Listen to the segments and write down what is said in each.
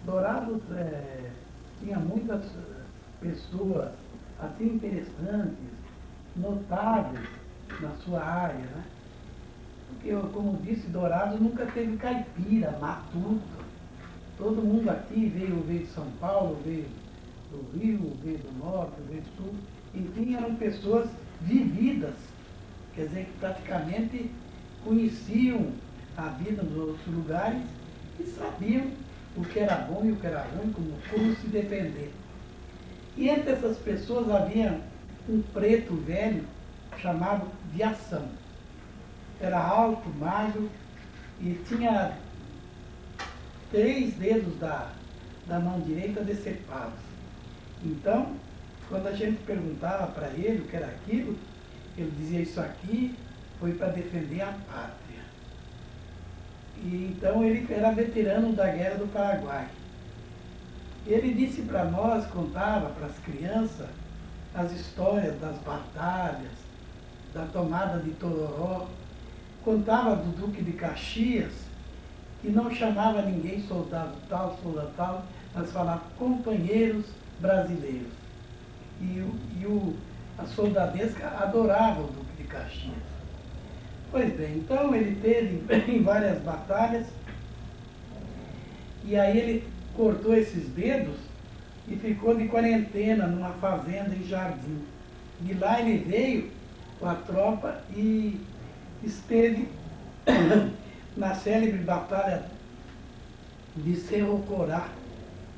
Dourados tinha muitas pessoas assim interessantes, notáveis na sua área, né? Porque, como disse, Dourados nunca teve caipira, matuto. Todo mundo aqui veio de São Paulo, veio do Rio, veio do Norte, veio do Sul. Enfim, eram pessoas vividas, quer dizer, que praticamente conheciam a vida nos outros lugares e sabiam o que era bom e o que era ruim, como se defender. E entre essas pessoas havia um preto velho chamado Viação. Era alto, magro e tinha 3 dedos da mão direita decepados. Então, quando a gente perguntava para ele o que era aquilo, ele dizia: isso aqui foi para defender a pátria. E então ele era veterano da Guerra do Paraguai. Ele disse para nós, contava para as crianças, as histórias das batalhas, da tomada de Tororó, contava do Duque de Caxias, que não chamava ninguém soldado tal, mas falava companheiros brasileiros. A soldadesca adorava o Duque de Caxias. Pois bem, então ele teve em várias batalhas, e aí ele cortou esses dedos e ficou de quarentena numa fazenda em Jardim. De lá ele veio com a tropa e esteve na célebre batalha de Cerro Corá,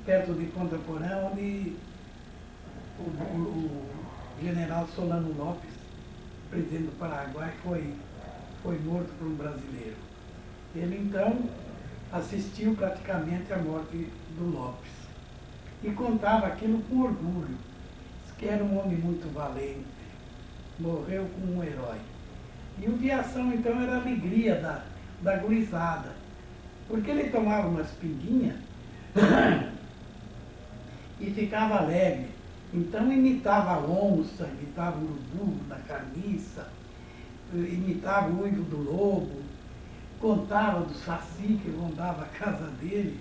perto de Ponta Porã, onde o general Solano Lopes, presidente do Paraguai, foi morto por um brasileiro. Ele então assistiu praticamente à morte do Lopes e contava aquilo com orgulho. Diz que era um homem muito valente, morreu como um herói. E o Viação então era a alegria da gurizada, porque ele tomava umas pinguinhas e ficava alegre. Então imitava a onça, imitava o urubu da carniça, imitava o uivo do lobo, contava do saci que rondava a casa dele.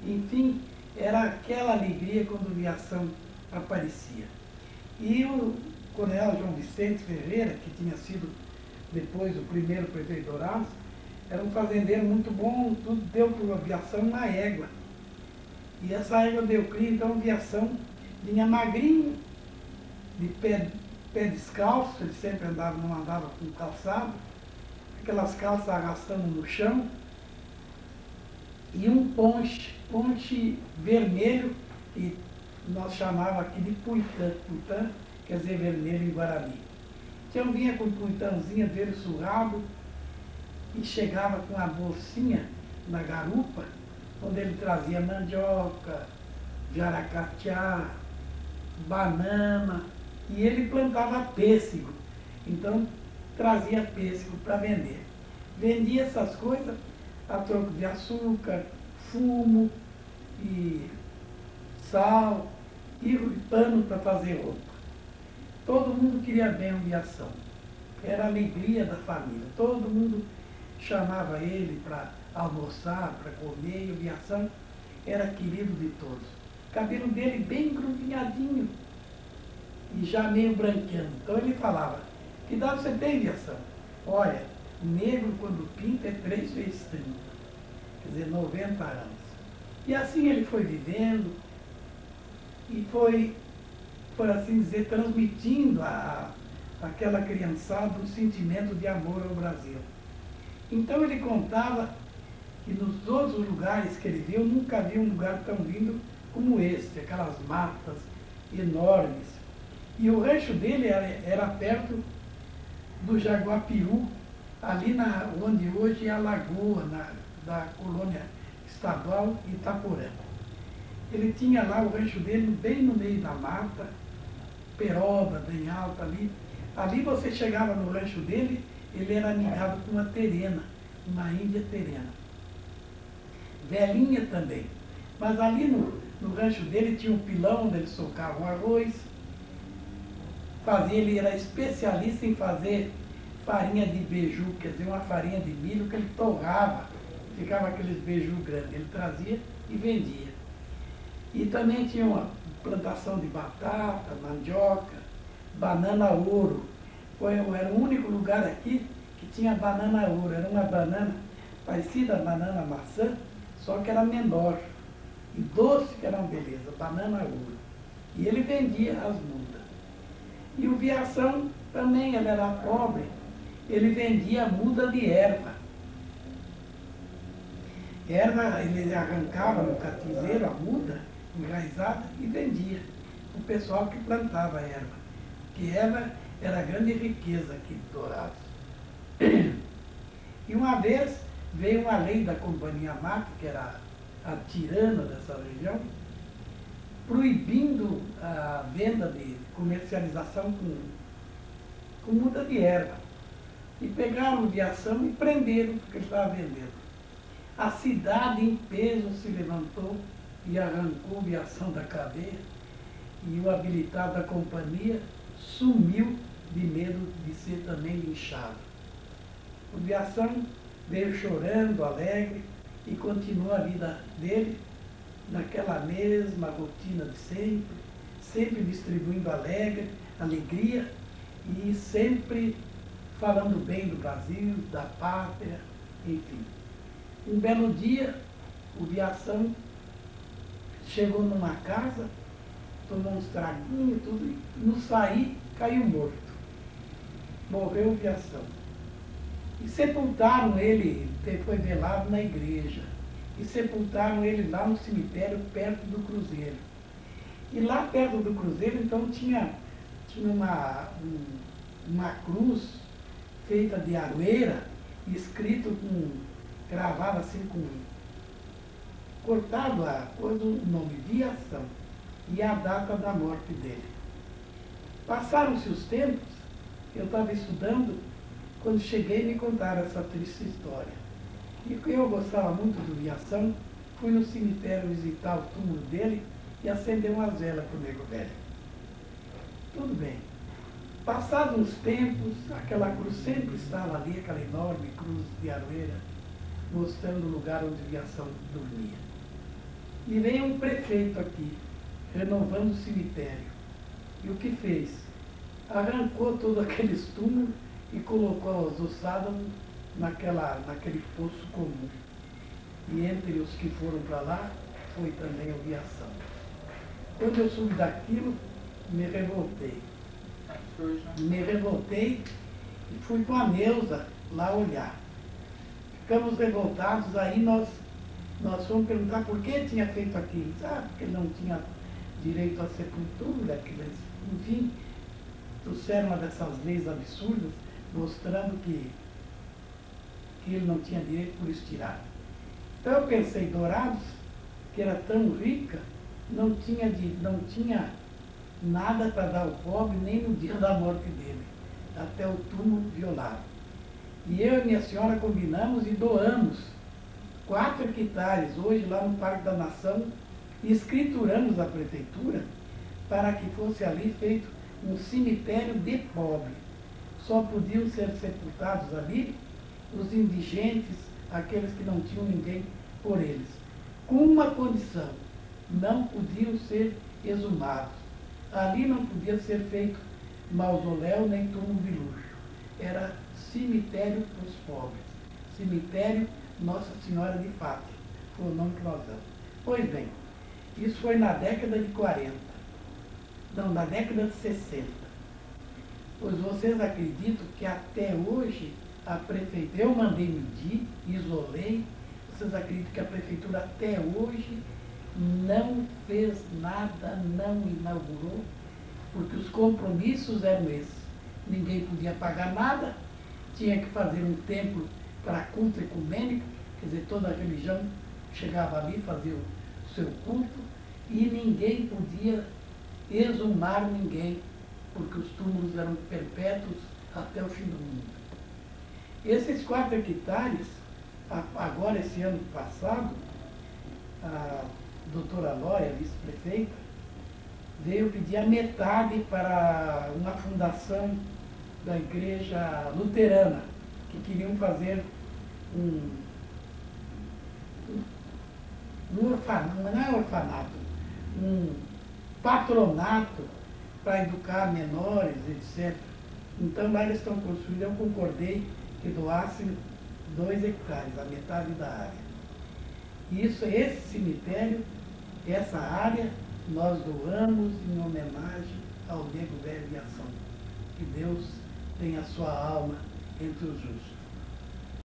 Enfim, era aquela alegria quando o Viação aparecia. E o coronel João Vicente Ferreira, que tinha sido depois o primeiro prefeito de Dourados, era um fazendeiro muito bom, tudo deu para a Viação uma égua. E essa égua deu cria, então a Viação vinha magrinho, de pé descalço, ele sempre andava, não andava com calçado, aquelas calças arrastando no chão, e um ponche vermelho, que nós chamávamos aqui de puitã. Puitã quer dizer vermelho em Guarani. Então vinha com um puitãozinho verde surrado e chegava com a bolsinha na garupa, onde ele trazia mandioca, jaracatiá, banana, e ele plantava pêssego. Então trazia pêssego para vender. Vendia essas coisas a troco de açúcar, fumo e sal e pano para fazer roupa. Todo mundo queria bem o Viação. Era a alegria da família. Todo mundo chamava ele para almoçar, para comer, e o Viação era querido de todos. O cabelo dele bem grudinhadinho e já meio branqueando. Então ele falava: que idade você tem, Viação? Olha, negro quando pinta é 3 vezes 30, quer dizer, 90 anos. E assim ele foi vivendo e foi, por assim dizer, transmitindo àquela criançada um sentimento de amor ao Brasil. Então ele contava que nos outros lugares que ele viu, nunca viu um lugar tão lindo como este, aquelas matas enormes. E o rancho dele era perto do Jaguapiú, ali onde hoje é a lagoa, da colônia estadual Itaporã. Ele tinha lá o rancho dele bem no meio da mata, peroba, bem alta ali. Ali você chegava no rancho dele, ele era anigado com uma terena, uma índia terena. Velhinha também. Mas ali no rancho dele tinha um pilão onde ele socava o arroz. Ele era especialista em fazer farinha de beiju, quer dizer, uma farinha de milho que ele torrava, ficava aqueles beiju grandes. Ele trazia e vendia. E também tinha uma plantação de batata, mandioca, banana ouro. Era o único lugar aqui que tinha banana ouro. Era uma banana parecida a banana maçã, só que era menor. E doce, que era uma beleza, banana ouro. E ele vendia as mudas. E o Viação também, ele era pobre, ele vendia muda de erva. Erva, ele arrancava no cativeiro a muda, enraizada, e vendia o pessoal que plantava erva. Que erva era a grande riqueza aqui de Dourados. E uma vez veio uma lei da Companhia Mato, que era a tirana dessa região, proibindo a venda de comercialização com muda de erva. E pegaram o Viação e prenderam, porque ele estava vendendo. A cidade em peso se levantou e arrancou o Viação da cadeia, e o habilitado da companhia sumiu de medo de ser também linchado. O Viação veio chorando, alegre, e continuou a vida dele naquela mesma rotina de sempre, sempre distribuindo alegria e sempre falando bem do Brasil, da pátria, enfim. Um belo dia, o Viação chegou numa casa, tomou uns traguinhos e tudo, e no sair caiu morto. Morreu o Viação. E sepultaram ele, foi velado na igreja, e sepultaram ele lá no cemitério, perto do Cruzeiro. E lá perto do Cruzeiro, então, tinha uma cruz feita de aroeira, escrito gravado assim cortado a coisa, o nome Viação e a data da morte dele. Passaram-se os tempos, eu estava estudando, quando cheguei me contaram essa triste história. E eu gostava muito do Viação, fui no cemitério visitar o túmulo dele e acender umas velas para o nego velho. Tudo bem. Passados uns tempos, aquela cruz sempre estava ali, aquela enorme cruz de aroeira, mostrando o lugar onde o Viação dormia. E veio um prefeito aqui, renovando o cemitério. E o que fez? Arrancou todos aqueles túmulos e colocou as ossadas naquele fosso comum. E entre os que foram para lá, foi também o Viação. Quando eu soube daquilo, me revoltei. E fui com a Neuza lá olhar. Ficamos revoltados, aí nós fomos perguntar por que tinha feito aquilo. Porque não tinha direito à sepultura, que eles, enfim, trouxeram uma dessas leis absurdas, mostrando que ele não tinha direito por estirar. Então eu pensei, Dourados, que era tão rica, não tinha nada para dar ao pobre, nem no dia da morte dele, até o túmulo violado. E eu e minha senhora combinamos e doamos 4 hectares hoje lá no Parque da Nação e escrituramos a prefeitura para que fosse ali feito um cemitério de pobre. Só podiam ser sepultados ali os indigentes, aqueles que não tinham ninguém por eles. Com uma condição, não podiam ser exumados. Ali não podia ser feito mausoléu nem túmulo de luxo. Era cemitério para os pobres. Cemitério Nossa Senhora de Fátima. Foi o nome que nós damos. Pois bem, isso foi na década de 40. Não, na década de 60. Pois vocês acreditam que até hoje a prefeitura, eu mandei medir, isolei, vocês acreditam que a prefeitura até hoje não fez nada, não inaugurou, porque os compromissos eram esses. Ninguém podia pagar nada, tinha que fazer um templo para culto ecumênico, quer dizer, toda a religião chegava ali, fazia o seu culto, e ninguém podia exumar ninguém, porque os túmulos eram perpétuos até o fim do mundo. Esses 4 hectares, agora esse ano passado, a doutora Lóia, vice-prefeita, veio pedir a metade para uma fundação da igreja luterana, que queriam fazer um orfanato, não é orfanato, um patronato para educar menores, etc. Então lá eles estão construindo, eu concordei que doassem 2 hectares, a metade da área. Isso, esse cemitério, essa área, nós doamos em homenagem ao Nego Velho em Ação. Que Deus tenha a sua alma entre os justos.